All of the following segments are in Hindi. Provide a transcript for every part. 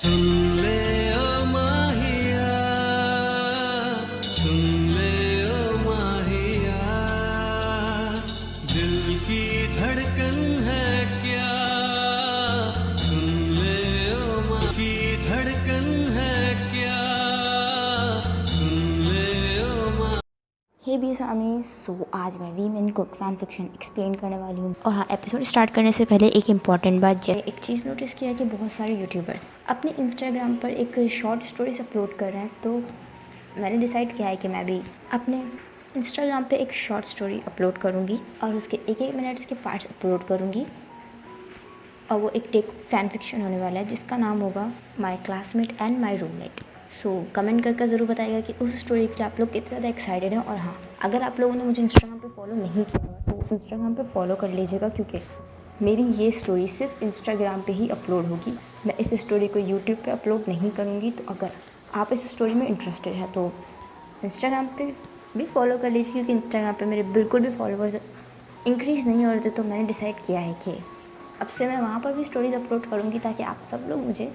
सुन ले ओ माहिया, सुन ले ओ माहिया, दिल की धड़कन है क्या, सुन ले ओ माहिया की धड़कन है क्या, सुन ले ओ माहिया। हे बी सामी, सो आज मैं वी मेन कुक फैन फिक्शन एक्सप्लेन करने वाली हूँ। और हाँ, एपिसोड स्टार्ट करने से पहले एक इम्पॉर्टेंट बात, जैसे एक चीज़ नोटिस किया कि बहुत सारे यूट्यूबर्स अपने इंस्टाग्राम पर एक शॉर्ट स्टोरीज अपलोड कर रहे हैं। तो मैंने डिसाइड किया है कि मैं भी अपने इंस्टाग्राम पे एक शॉर्ट स्टोरी अपलोड करूँगी और उसके एक एक मिनट्स के पार्ट्स अपलोड करूँगी। और वो एक टेक फैन फिक्शन होने वाला है जिसका नाम होगा माई classmate and my roommate. So comment करके ज़रूर बताइएगा कि उस स्टोरी के लिए आप लोग कितने ज़्यादा एक्साइटेड हैं। और हाँ, अगर आप लोगों ने मुझे इंस्टाग्राम पे फॉलो नहीं किया हुआ तो इंस्टाग्राम पे फॉलो कर लीजिएगा, क्योंकि मेरी ये स्टोरी सिर्फ इंस्टाग्राम पे ही अपलोड होगी। मैं इस स्टोरी को यूट्यूब पे अपलोड नहीं करूँगी। तो अगर आप इस स्टोरी में इंटरेस्टेड हैं तो इंस्टाग्राम पे भी फॉलो कर लीजिए, क्योंकि इंस्टाग्राम पे मेरे बिल्कुल भी फॉलोअर्स इंक्रीज़ नहीं हो रहे थे। तो मैंने डिसाइड किया है कि अब से मैं वहाँ पर भी स्टोरीज़ अपलोड करूँगी ताकि आप सब लोग मुझे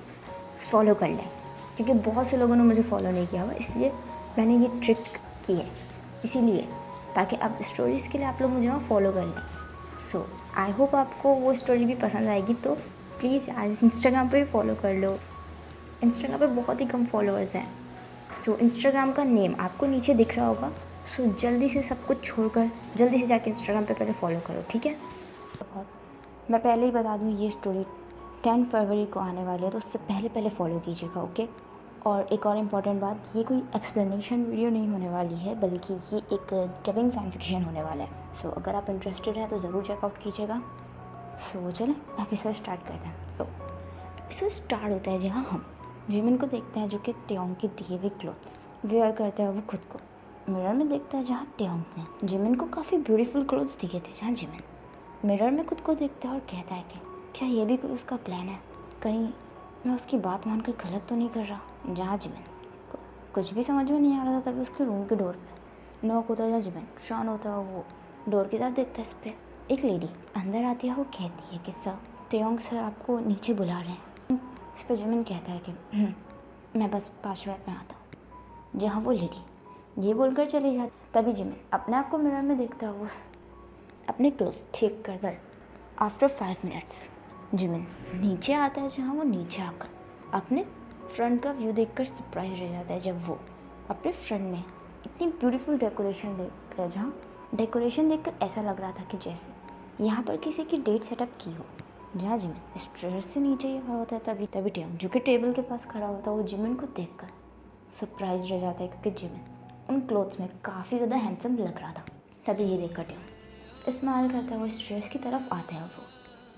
फॉलो कर लें, क्योंकि बहुत से लोगों ने मुझे फॉलो नहीं किया हुआ। इसलिए मैंने ये ट्रिक की है, इसीलिए ताकि अब स्टोरीज़ के लिए आप लोग मुझे वहाँ फॉलो कर लें। सो आई होप आपको वो स्टोरी भी पसंद आएगी। तो प्लीज़ आज इंस्टाग्राम पे भी फॉलो कर लो। इंस्टाग्राम पे बहुत ही कम फॉलोअर्स हैं। सो इंस्टाग्राम का नेम आपको नीचे दिख रहा होगा। सो जल्दी से सब कुछ छोड़कर जल्दी से जाके इंस्टाग्राम पे पहले फॉलो करो, ठीक है। और मैं पहले ही बता दूँ, ये स्टोरी 10 फरवरी को आने वाली है, तो उससे पहले फॉलो कीजिएगा, ओके। और एक और इम्पॉर्टेंट बात, ये कोई एक्सप्लेनेशन वीडियो नहीं होने वाली है, बल्कि ये एक डबिंग फैन फिक्शन होने वाला है। सो अगर आप इंटरेस्टेड हैं तो ज़रूर चेकआउट कीजिएगा। सो चलें एपिसोड स्टार्ट करते हैं। सो एपिसोड स्टार्ट होता है जहाँ हम जिमिन को देखते हैं, जो कि टेयोंग के दिए हुए क्लोथ्स वेयर करता है वो खुद को मिरर में देखता है, जहाँ टेयोंग ने जिमिन को काफ़ी ब्यूटीफुल क्लोथ्स दिए थे। जहाँ जिमिन मिरर में खुद को देखता है और कहता है कि क्या ये भी कोई उसका प्लान है, कहीं मैं उसकी बात मानकर गलत तो नहीं कर रहा। जहाँ जिमिन को कुछ भी समझ में नहीं आ रहा था, तभी उसके रूम के डोर पे नॉक होता है। जहाँ जिमिन शान होता है, वो डोर की तरफ देखता है। इस पर एक लेडी अंदर आती है। वो कहती है कि सर, टेयोंग सर आपको नीचे बुला रहे हैं। इस पर जिमिन कहता है कि मैं बस 5 मिनट में आता हूँ। जहाँ वो लेडी ये बोलकर चली जाती, तभी जिमिन अपने आप को मिरर में देखता है। वो अपने क्लोथ्स ठीक कर कर आफ्टर 5 मिनट्स जिमिन नीचे आता है। जहाँ वो नीचे आकर अपने फ्रंट का व्यू देखकर सरप्राइज रह जाता है, जब वो अपने फ्रंट में इतनी ब्यूटीफुल डेकोरेशन देखता है। जहाँ डेकोरेशन देखकर ऐसा लग रहा था कि जैसे यहाँ पर किसी की डेट सेटअप की हो। जहाँ जिमिन स्टेयर्स से नीचे ही खड़ा होता है, तभी टेयोंग जो कि टेबल के पास खड़ा होता है, वो जिमिन को देखकर सरप्राइज रह जाता है, क्योंकि जिमिन उन क्लोथ्स में काफ़ी ज़्यादा हैंडसम लग रहा था। तभी ये देखकर टेयोंग स्माइल करता है। वो स्टेयर्स की तरफ आता है। वो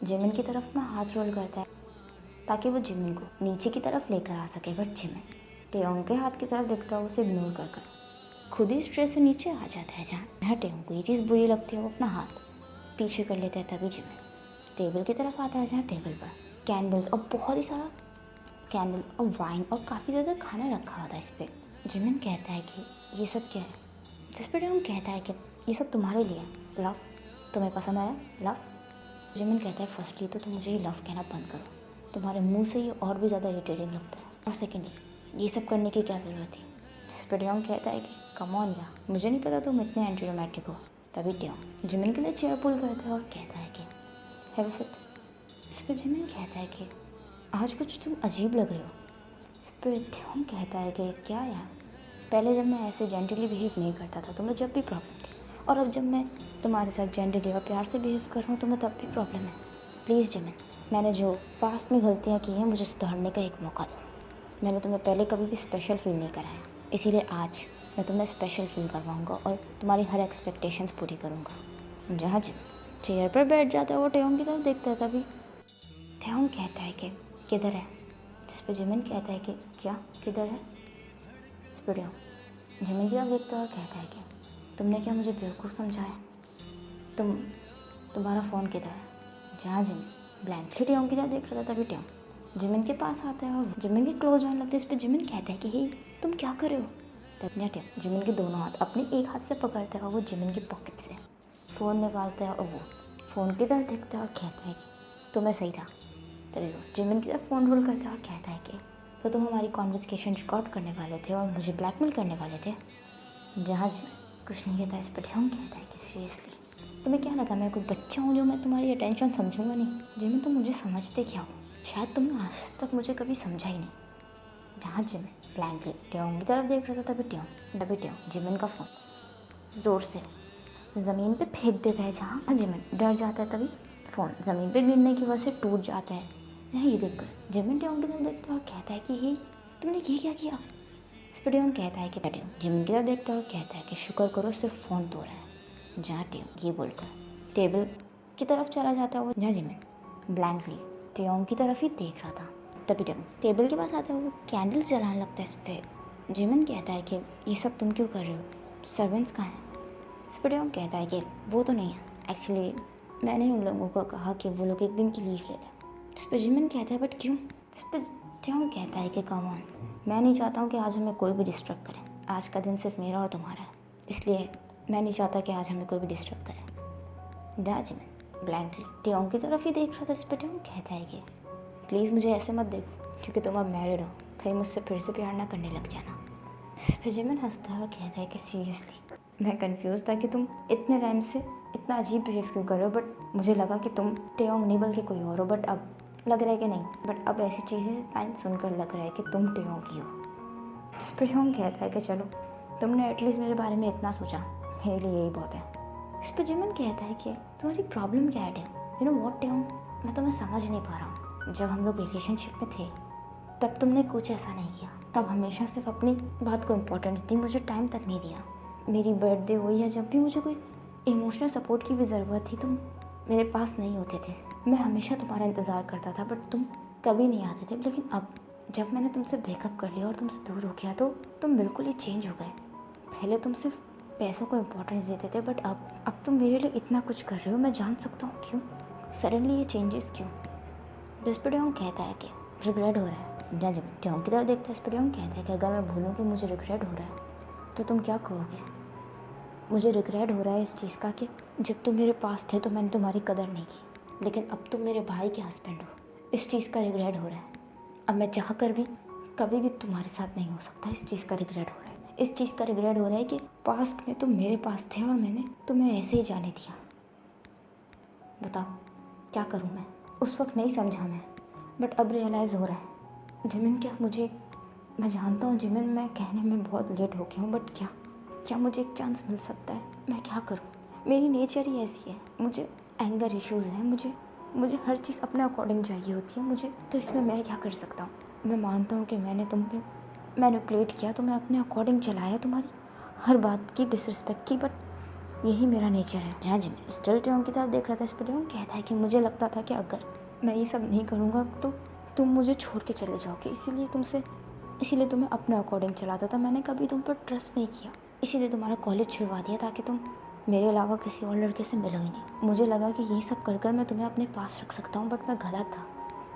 जिमिन की तरफ में हाथ रोल करता है ताकि वो जिमिन को नीचे की तरफ लेकर आ सके। बट जिमिन टेयोंग के हाथ की तरफ देखता है, उसे इग्नोर कर खुद ही स्टेयर से नीचे आ जाता है। जहाँ टेयोंग को ये चीज़ बुरी लगती है, वो अपना हाथ पीछे कर लेता है। तभी जिमिन टेबल की तरफ आता है, जहाँ टेबल पर कैंडल्स और बहुत ही सारा कैंडल और वाइन और काफ़ी ज़्यादा खाना रखा हुआ था। इस पर जिमिन कहता है कि ये सब क्या है। जिस पर टेयोंग कहता है कि ये सब तुम्हारे लिए है। लव तुम्हें पसंद आया लव। जिमिन कहता है फर्स्टली तो तुम मुझे ये लव कहना बंद करो, तुम्हारे मुंह से ये और भी ज़्यादा इरिटेटिंग लगता है। और सेकेंडली ये सब करने की क्या ज़रूरत थी। जिस पर टेयोंग कहता है कि कम ऑन यार, मुझे नहीं पता तुम इतने एंटी रोमांटिक हो। तभी टेयोंग जिमिन के लिए चेयर पुल करता है और कहता है कि हैव अ सिट। इस पर जिमिन कहता है कि आज कुछ तुम अजीब लग रहे हो। इस पर टेयोंग कहता है कि क्या यार, पहले जब मैं ऐसे जेंटली बिहेव नहीं करता था तो मैं जब भी प्रॉब्लम थी, और अब जब मैं तुम्हारे साथ जेंटली और प्यार से बिहेव कर रहा हूँ तो मैं तब भी प्रॉब्लम है। प्लीज़ जिमिन, मैंने जो पास्ट में गलतियाँ की हैं मुझे सुधारने का एक मौका दो। मैंने तुम्हें पहले कभी भी स्पेशल फील नहीं कराया, इसीलिए आज मैं तुम्हें स्पेशल फील करवाऊँगा और तुम्हारी हर एक्सपेक्टेशंस पूरी करूँगा। जहाँ जिमिन चेयर पर बैठ जाता है, वो टेयोंग की तरफ देखता है। तभी टेयोंग कहता है कि किधर है। जिस पर जिमिन कहता है कि क्या किधर है। इस पर टेयोंग जिमिन की तरफ देखता है और कहता है कि तुमने क्या मुझे बेवकूफ़ समझा है। तुम्हारा फ़ोन किधर है। जहाँ जिमिन ब्लैंकली टेयोंग की तरफ देख रहा था, तभी टेयोंग जिमिन के पास आता है और जिमिन के क्लोज आने लगते हैं। इस पर जिमिन कहता है कि हे तुम क्या कर रहे हो। तब टेयोंग जिमिन के दोनों हाथ अपने एक हाथ से पकड़ता है और वो जिमिन की पॉकेट से फ़ोन निकालता है और वो फ़ोन की तरफ देखता है और कहता है कि तो मैं सही था। तभी वो जिमिन की तरफ फ़ोन रोल करता है और कहता है कि तो तुम हमारी कॉन्वर्सेशन रिकॉर्ड करने वाले थे और मुझे ब्लैकमेल करने वाले थे। जहाज में कुछ नहीं कहता, इस पर ढंग कहता है कि सीरियसली तुम्हें क्या लगा मैं कोई बच्चा हूँ जो मैं तुम्हारी अटेंशन समझूंगा नहीं? जिमिन तुम मुझे समझते क्या हो? शायद तुमने आज तक मुझे कभी समझा ही नहीं। जहाँ जिमिन ब्लैंकली ट्योंग की तरफ देख रहा था तभी ट्योंग जिमिन का फ़ोन ज़ोर से ज़मीन पे फेंक देता है। जहाँ जिमिन डर जाता है तभी फ़ोन ज़मीन पे गिरने की वजह से टूट जाता है। यहाँ ये देखकर जिमिन ट्योंग की तरफ देखता है और कहता है कि हे तुमने ये क्या किया? इस पर ट्योंग कहता है कि ट्योंग जिमिन की तरफ देखता है और कहता है कि शुक्र करो सिर्फ फ़ोन तोड़ा है। जहाँ ट्योंग ये बोलकर टेबल की तरफ चला जाता है वो, जहाँ जिमिन ब्लैंकली ट्योंग की तरफ ही देख रहा था। तभी ट्योंग टेबल के पास आता है, वो कैंडल्स जलाने लगता है इस पर। जिमिन कहता है कि ये सब तुम क्यों कर रहे हो? सर्वेंट्स कहाँ हैं? इस पर ट्योंग कहता है कि वो तो नहीं है, एक्चुअली मैंने उन लोगों को कहा कि वो लोग एक दिन की लीव ले लें। इस पर जिमिन कहता है बट क्यों? इस पर ट्योंग कहता है कि कम ऑन, मैं नहीं चाहता हूँ कि आज हमें कोई भी डिस्टर्ब करे। आज का दिन सिर्फ मेरा और तुम्हारा है, इसलिए मैं नहीं चाहता कि आज हमें कोई भी डिस्टर्ब करे। जिमिन ब्लैंकली ट्योंग की तरफ ही देख रहा था। इस पर ट्योंग कहता है कि प्लीज़ मुझे ऐसे मत देखो, क्योंकि तुम अब मैरिड हो, कहीं मुझसे फिर से प्यार ना करने लग जाना। इस पर जिमिन हंसता है और कहता है कि सीरियसली मैं कंफ्यूज था कि तुम इतने टाइम से इतना अजीब बिहेव क्यों कर रहे हो, बट मुझे लगा कि तुम ट्योंग नहीं बल्कि कोई और हो, बट अब लग रहा है कि नहीं। बट अब ऐसी चीज़ें लाइन सुनकर लग रहा है कि तुम ट्योंग ही हो। इस पर ट्योंग कहता है कि चलो तुमने एटलीस्ट मेरे बारे में इतना सोचा, मेरे लिए यही बहुत है। इस पर जिमिन कहता है कि तुम्हारी प्रॉब्लम क्या है ट्योंग? यू नो व्हाट ट्योंग, मैं तुम्हें समझ नहीं पा रहा हूँ। जब हम लोग रिलेशनशिप में थे तब तुमने कुछ ऐसा नहीं किया, तब हमेशा सिर्फ अपनी बात को इम्पोर्टेंस दी, मुझे टाइम तक नहीं दिया। मेरी बर्थडे हुई या जब भी मुझे कोई इमोशनल सपोर्ट की भी ज़रूरत थी तुम मेरे पास नहीं होते थे। मैं हमेशा तुम्हारा इंतज़ार करता था बट तुम कभी नहीं आते थे। लेकिन अब जब मैंने तुमसे ब्रेकअप कर लिया और तुमसे दूर हो गया तो तुम बिल्कुल ही चेंज हो गए। पहले तुम सिर्फ पैसों को इम्पोर्टेंस देते थे, बट अब तुम मेरे लिए इतना कुछ कर रहे हो। मैं जान सकता हूँ क्यों? सडनली ये चेंजेस क्यों? इस पर ट्योंग कहता है कि रिग्रेट हो रहा है। जब ट्योंग की तरफ देखता है इस पर ट्योंग कहता है कि अगर मैं भूलूँ कि मुझे रिग्रेट हो रहा है तो तुम क्या कहोगे? मुझे रिग्रेट हो रहा है इस चीज़ का कि जब तुम मेरे पास थे तो मैंने तुम्हारी कदर नहीं की, लेकिन अब तुम मेरे भाई के हस्बैंड हो, इस चीज़ का रिग्रेट हो रहा है। अब मैं चाह कर भी कभी भी तुम्हारे साथ नहीं हो सकता, इस चीज़ का रिग्रेट हो रहा है। इस चीज़ का रिग्रेट हो रहा है कि पास्ट में तुम मेरे पास थे और मैंने तुम्हें ऐसे ही जाने दिया। बताओ क्या करूँ मैं? उस वक्त नहीं समझा मैं, बट अब रियलाइज़ हो रहा है। जिमिन मैं जानता हूँ जिमिन, मैं कहने में बहुत लेट हो गया हूँ, बट क्या मुझे एक चांस मिल सकता है? मैं क्या करूँ? मेरी नेचर ही ऐसी है, मुझे एंगर इश्यूज़ हैं, मुझे हर चीज़ अपने अकॉर्डिंग चाहिए होती है मुझे। तो इसमें मैं क्या कर सकता हूँ? मैं मानता हूँ कि मैंने तुम पे मैनिपुलेट किया, तो मैं अपने अकॉर्डिंग चलाया, तुम्हारी हर बात की डिसरिस्पेक्ट की, बट यही मेरा नेचर है। जहाँ जिमिन स्टिल ट्योंग की तरफ देख रहा था। इस पर ट्योंग कहता है कि मुझे लगता था कि अगर मैं ये सब नहीं करूँगा तो तुम मुझे छोड़ के चले जाओगे, इसीलिए तुम्हें अपने अकॉर्डिंग चलाता था। मैंने कभी तुम पर ट्रस्ट नहीं किया, इसीलिए तुम्हारा कॉलेज छुड़वा दिया ताकि तुम मेरे अलावा किसी और लड़के से मिलो ही नहीं। मुझे लगा कि ये सब कर मैं तुम्हें अपने पास रख सकता हूँ, बट मैं गलत था।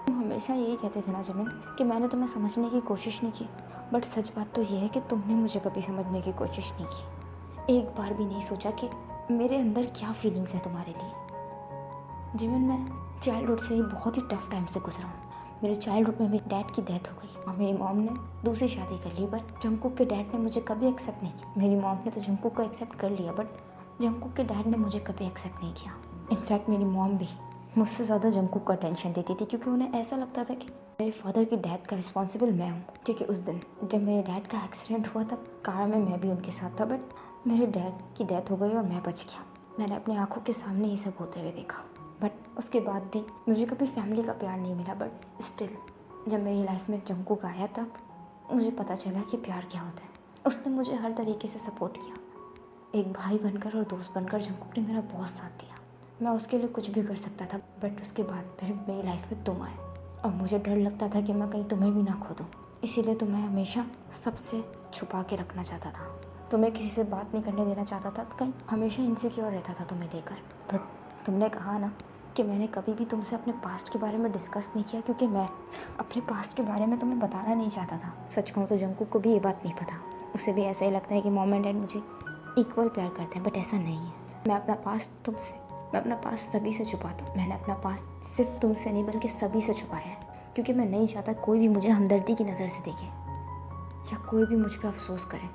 तुम हमेशा यही कहते थे ना जिमिन कि मैंने तुम्हें समझने की कोशिश नहीं की, बट सच बात तो ये है कि तुमने मुझे कभी समझने की कोशिश नहीं की। एक बार भी नहीं सोचा कि मेरे अंदर क्या फीलिंग्स है तुम्हारे लिए। जिमिन मैं चाइल्डहुड से ही बहुत ही टफ टाइम से गुजरा हूँ। मेरे चाइल्डहुड में मेरे डैड की डेथ हो गई और मेरी मॉम ने दूसरी शादी कर ली, बट जंगकुक के डैड ने मुझे कभी एक्सेप्ट नहीं किया। मेरी मॉम ने तो जंगकुक को एक्सेप्ट कर लिया, बट जंगकुक के डैड ने मुझे कभी एक्सेप्ट नहीं किया। इनफैक्ट मेरी मॉम भी मुझसे ज़्यादा जंगकुक को अटेंशन देती थी, क्योंकि उन्हें ऐसा लगता था कि मेरे फादर की डेथ का रिस्पॉन्सिबल मैं हूँ। क्योंकि उस दिन जब मेरे डैड का एक्सीडेंट हुआ तब कार में मैं भी उनके साथ था, बट मेरे डैड की डेथ हो गई और मैं बच गया। मैंने अपनी आंखों के सामने ये सब होते हुए देखा, बट उसके बाद भी मुझे कभी फैमिली का प्यार नहीं मिला। बट स्टिल जब मेरी लाइफ में जंगकुक आया तब मुझे पता चला कि प्यार क्या होता है। उसने मुझे हर तरीके से सपोर्ट किया, एक भाई बनकर और दोस्त बनकर जंगकुक ने मेरा बहुत साथ दिया। मैं उसके लिए कुछ भी कर सकता था, बट उसके बाद फिर मेरी लाइफ में तुम आए और मुझे डर लगता था कि मैं कहीं तुम्हें भी ना खो दूँ। इसीलिए तो मैं हमेशा सबसे छुपा के रखना चाहता था, तुम्हें किसी से बात नहीं करने देना चाहता था, कहीं हमेशा इनसिक्योर रहता था तुम्हें लेकर। बट तुमने कहा ना कि मैंने कभी भी तुमसे अपने पास्ट के बारे में डिस्कस नहीं किया, क्योंकि मैं अपने पास्ट के बारे में तुम्हें बताना नहीं चाहता था। सच कहूँ तो जंगकुक को भी ये बात नहीं पता, उसे भी ऐसा ही लगता है कि मॉम एंड डैड मुझे इक्वल प्यार करते हैं, बट ऐसा नहीं है। मैं अपना पास्ट सभी से छुपाता हूँ। मैंने अपना पास्ट सिर्फ तुमसे नहीं बल्कि सभी से छुपाया है। क्योंकि मैं नहीं चाहता कोई भी मुझे हमदर्दी की नज़र से देखे या कोई भी मुझ पर अफसोस करे।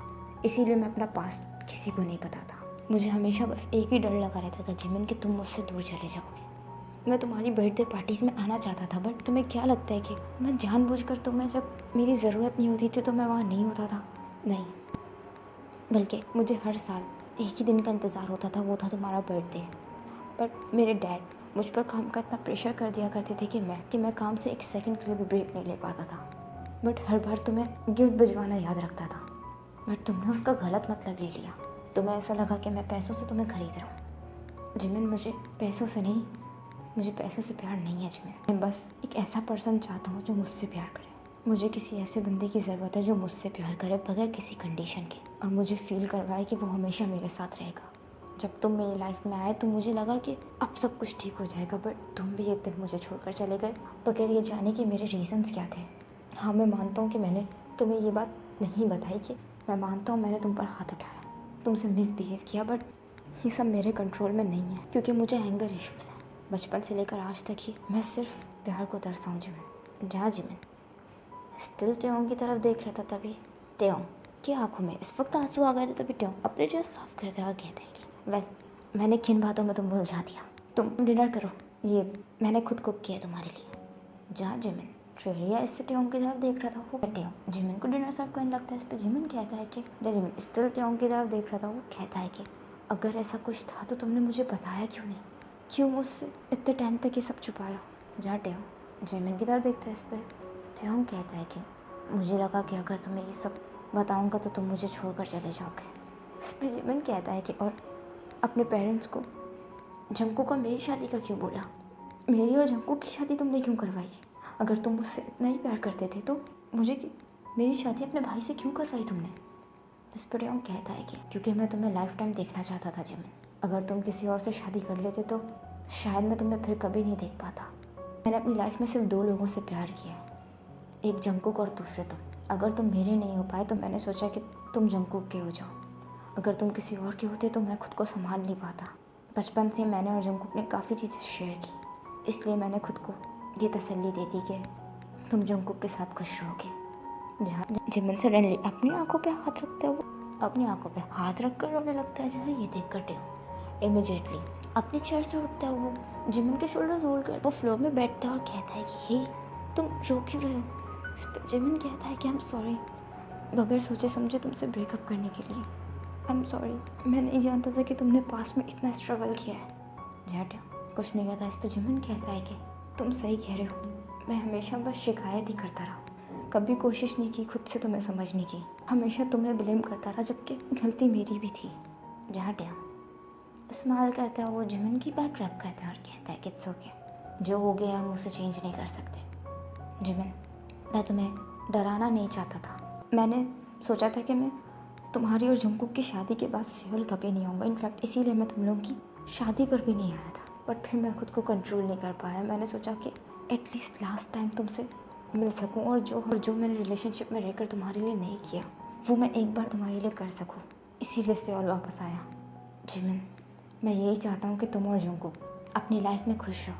इसीलिए मैं अपना पास्ट किसी को नहीं बताता। मुझे हमेशा बस एक ही डर लगा रहता था जिमिन कि तुम मुझसे दूर चले जाओगे। मैं तुम्हारी बर्थडे पार्टीज़ में आना चाहता था, बट तुम्हें क्या लगता है कि मैं जानबूझकर तुम्हें जब मेरी ज़रूरत नहीं होती थी तो मैं वहाँ नहीं होता था? नहीं, बल्कि मुझे हर साल एक ही दिन का इंतज़ार होता था, वो था तुम्हारा बर्थडे। बट मेरे डैड मुझ पर काम का इतना प्रेशर कर दिया करते थे कि मैं काम से एक सेकंड के लिए भी ब्रेक नहीं ले पाता था। बट हर बार तुम्हें गिफ्ट भिजवाना याद रखता था, बट तुमने उसका गलत मतलब ले लिया। तुम्हें ऐसा लगा कि मैं पैसों से तुम्हें खरीद रहा हूँ। जिमिन, मुझे पैसों से नहीं, मुझे पैसों से प्यार नहीं है जिमिन। मैं बस एक ऐसा पर्सन चाहता हूँ जो मुझसे प्यार करे। मुझे किसी ऐसे बंदे की ज़रूरत है जो मुझसे प्यार करे बगैर किसी कंडीशन के, और मुझे फील करवाए कि वो हमेशा मेरे साथ रहेगा। जब तुम मेरी लाइफ में आए तो मुझे लगा कि अब सब कुछ ठीक हो जाएगा, बट तुम भी एक दिन मुझे छोड़कर चले गए बगैर ये जाने कि मेरे रीज़न्स क्या थे। हाँ, मैं मानता हूँ कि मैंने तुम्हें ये बात नहीं बताई कि मैं मानता हूँ मैंने तुम पर हाथ उठाया, तुमसे मिसबिहेव किया, बट ये सब मेरे कंट्रोल में नहीं है क्योंकि मुझे एंगर इश्यूज़ हैं। बचपन से लेकर आज तक ही मैं सिर्फ प्यार को तरसा हूँ जिमिन। जहाँ जिमिन स्टिल त्योंग की तरफ देख रहा था तभी त्योंग की आंखों में इस वक्त आंसू आ गए थे। तभी त्योंग अपने ड्रेस साफ करते हुए कहते हैं कि वेल, मैंने किन बातों में तुम उलझा दिया, तुम डिनर करो, ये मैंने खुद कुक किया तुम्हारे लिए। जहाँ जिमिन ट्रेरिया इससे त्योंग की तरफ देख रहा था, वो त्योंग जिमिन को डिनर सर्व करने लगता है। इस पर जिमिन कहता है कि जिमिन स्टिल त्योंग की तरफ देख रहा था, वो कहता है कि अगर ऐसा कुछ था तो तुमने मुझे बताया क्यों नहीं, क्यों मुझसे इतने टाइम तक ये सब छुपाया। जहाँ त्योंग जिमिन की तरफ देखता है, इस पर त्योंग कहता है कि मुझे लगा कि अगर तुम्हें ये सब बताऊंगा तो तुम मुझे छोड़कर चले जाओगे। इस पर जिमिन कहता है कि और अपने पेरेंट्स को जंगकुक और मेरी शादी का क्यों बोला, मेरी और जंगकुक की शादी तुमने क्यों करवाई? अगर तुम मुझसे इतना ही प्यार करते थे तो मेरी शादी अपने भाई से क्यों करवाई तुमने? इस पर त्योंग कहता है कि क्योंकि मैं तुम्हें लाइफ टाइम देखना चाहता था जिमिन। अगर तुम किसी और से शादी कर लेते तो शायद मैं तुम्हें फिर कभी नहीं देख पाता। मैंने अपनी लाइफ में सिर्फ 2 लोगों से प्यार किया है, एक जंगकुक और दूसरे तुम। अगर तुम मेरे नहीं हो पाए तो मैंने सोचा कि तुम जंगकुक के हो जाओ। अगर तुम किसी और के होते तो मैं खुद को संभाल नहीं पाता। बचपन से मैंने और जंगकुक ने काफ़ी चीज़ें शेयर की, इसलिए मैंने खुद को ये तसल्ली दे दी कि तुम जंगकुक के साथ खुश रहोगे। जहाँ जिमिन सडनली अपनी आंखों पे हाथ रखकर रोने लगता है। जहाँ ये देख कर त्योंग इमीडिएटली अपनी चेयर से उठता है, वो जिमिन के शोल्डर होल्ड कर वो फ्लोर में बैठता है और कहता है कि हे, तुम रो क्यों रहे हो? इस पर जिमिन कहता है कि आई एम सॉरी, बगैर सोचे समझे तुमसे ब्रेकअप करने के लिए आई एम सॉरी, मैं नहीं जानता था कि तुमने पास्ट में इतना स्ट्रगल किया है। जहाँ त्योंग कुछ नहीं कहता। इस पर जिमिन कहता है कि तुम सही कह रहे हो, मैं हमेशा बस शिकायत ही करता रहा, कभी कोशिश नहीं की खुद से तुम्हें समझने की, हमेशा तुम्हें ब्लेम करता रहा जबकि गलती मेरी भी थी। जहाँ त्योंग स्माइल करता है, वो जिमिन की बैक रब करता है और कहता है कि इट्स ओके, जो हो गया हम उसे चेंज नहीं कर सकते। जिमिन, मैं तुम्हें डराना नहीं चाहता था। मैंने सोचा था कि मैं तुम्हारी और जंगकुक की शादी के बाद सियोल कभी नहीं आऊँगा। इनफैक्ट इसीलिए मैं तुम लोगों की शादी पर भी नहीं आया था, बट फिर मैं खुद को कंट्रोल नहीं कर पाया। मैंने सोचा कि एटलीस्ट लास्ट टाइम तुमसे मिल सकूं और जो मैंने रिलेशनशिप में रहकर तुम्हारे लिए नहीं किया वो मैं एक बार तुम्हारे लिए कर सकूं, इसीलिए सियोल वापस आया। जिमिन, मैं यही चाहता हूँ कि तुम और जंगकुक अपनी लाइफ में खुश रहो।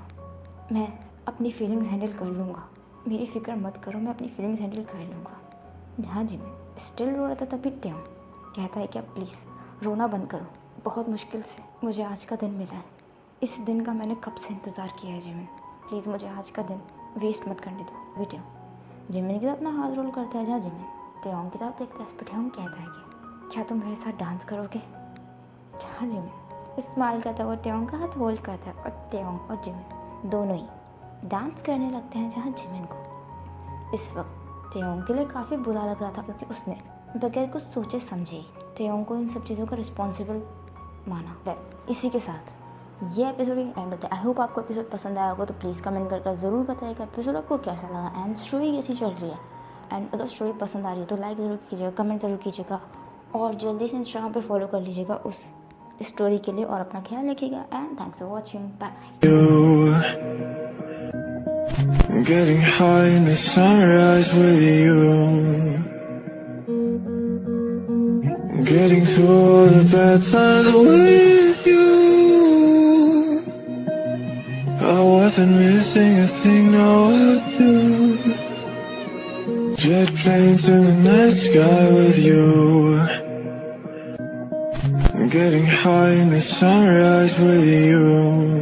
मैं अपनी फीलिंग्स हैंडल कर लूँगा, मेरी फ़िक्र मत करो, मैं अपनी फीलिंग्स हैंडल कर लूँगा। जहाँ जिमिन स्टिल रो रहा था तभी त्योंग कहता है कि अब प्लीज़ रोना बंद करो, बहुत मुश्किल से मुझे आज का दिन मिला है, इस दिन का मैंने कब से इंतज़ार किया है। जिमिन, प्लीज़ मुझे आज का दिन वेस्ट मत करने दो। त्योंग जिमिन की तरफ अपना हाथ रोल करता है। जहाँ जिमिन त्योंग की तरफ देखता है, इस पर त्योंग कहता है कि क्या तुम मेरे साथ डांस करोगे? जहाँ जिमिन स्माइल करता है, वो त्योंग का हाथ होल्ड करता है और त्योंग और जिमिन दोनों ही डांस करने लगते हैं। जहाँ जिमिन को इस वक्त त्योंग के लिए काफ़ी बुरा लग रहा था क्योंकि उसने बगैर कुछ सोचे समझे त्योंग को इन सब चीज़ों का रिस्पॉन्सिबल माना। इसी के साथ ये एपिसोड एंड होता है। आई होप आपको एपिसोड पसंद आया होगा, तो प्लीज़ कमेंट करके ज़रूर बताइएगा एपिसोड आपको कैसा लगा एंड स्टोरी कैसी चल रही है। एंड अगर स्टोरी पसंद आ रही है तो लाइक ज़रूर कीजिएगा, कमेंट ज़रूर कीजिएगा और जल्दी से इंस्टाग्राम पे फॉलो कर लीजिएगा उस स्टोरी के लिए। और अपना ख्याल रखिएगा and thanks for watching, bye. Getting high in the sunrise with you, getting through all the bad times with you. I wasn't missing a thing, now I do. jet planes in the night sky with you. I'm getting high in the sunrise with you.